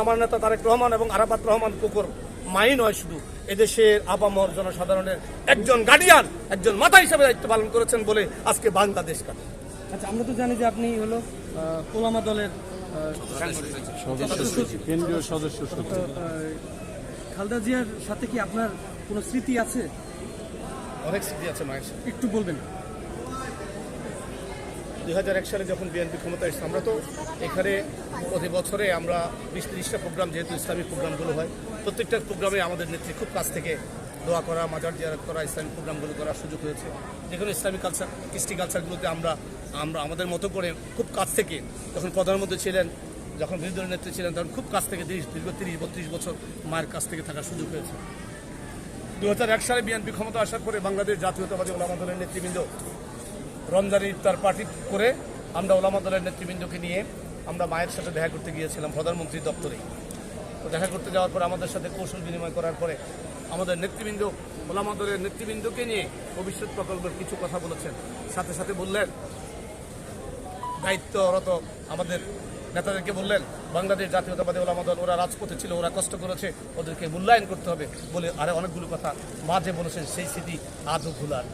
আমার নেতা তারেক রহমান এবং আরাফাত রহমান কোকর মাই নয়, শুধু এদেশের আপামর জনসাধারণের একজন গার্ডিয়ান, একজন মাথা হিসেবে দায়িত্ব পালন করেছেন বলে আজকে বাংলাদেশ কাটে। আচ্ছা, আমরা তো জানি যে আপনি হলো ওলামা দলের কেন্দ্রীয় সদস্য। খালেদা জিয়ার সাথে কি আপনার কোনো স্মৃতি আছে? অনেক স্মৃতি আছে মায়ের সাথে। একটু বলবেন। 2001 সালে যখন বিএনপি ক্ষমতায় এসেছে, আমরা তো এখানে প্রতি বছরে আমরা 20-30টা প্রোগ্রাম, যেহেতু ইসলামিক প্রোগ্রামগুলো হয়, প্রত্যেকটা প্রোগ্রামে আমাদের নেত্রী খুব কাছ থেকে দোয়া করা, মাজার জিয়ারত করা, ইসলামিক প্রোগ্রামগুলো করার সুযোগ হয়েছে। যেখানে ইসলামিক কালচার, কৃষ্টি কালচারগুলোতে আমরা আমাদের মতো করে খুব কাছ থেকে, যখন প্রধানমন্ত্রী ছিলেন, যখন বিরোধী দলের নেত্রী ছিলেন, তখন খুব কাছ থেকে দীর্ঘ 30-32 বছর মায়ের কাছ থেকে থাকার সুযোগ হয়েছে। 2001 সালে বিএনপি ক্ষমতা আসার পরে বাংলাদেশ জাতীয়তাবাদী ওলামা দলের নেতৃবৃন্দ রমজান ইফতার পার্টি করে আমরা ওলামা দলের নেতৃবৃন্দকে নিয়ে আমরা মায়ের সাথে দেখা করতে গিয়েছিলাম প্রধানমন্ত্রীর দপ্তরে। তো দেখা করতে যাওয়ার পর আমাদের সাথে কৌশল বিনিময় করার পরে আমাদের নেতৃবৃন্দ, ওলামা দলের নেতৃবৃন্দকে নিয়ে ভবিষ্যৎ প্রকল্পের কিছু কথা বলেছেন। সাথে সাথে বললেন, দায়িত্বরত আমাদের নেতাদেরকে বললেন, বাংলাদেশ জাতীয়তাবাদী ওলামা দল, ওরা রাজপথে ছিল, ওরা কষ্ট করেছে, ওদেরকে মূল্যায়ন করতে হবে বলে আরে অনেকগুলো কথা মাঝে বলেছেন। সেই স্মৃতি আজও ভুলার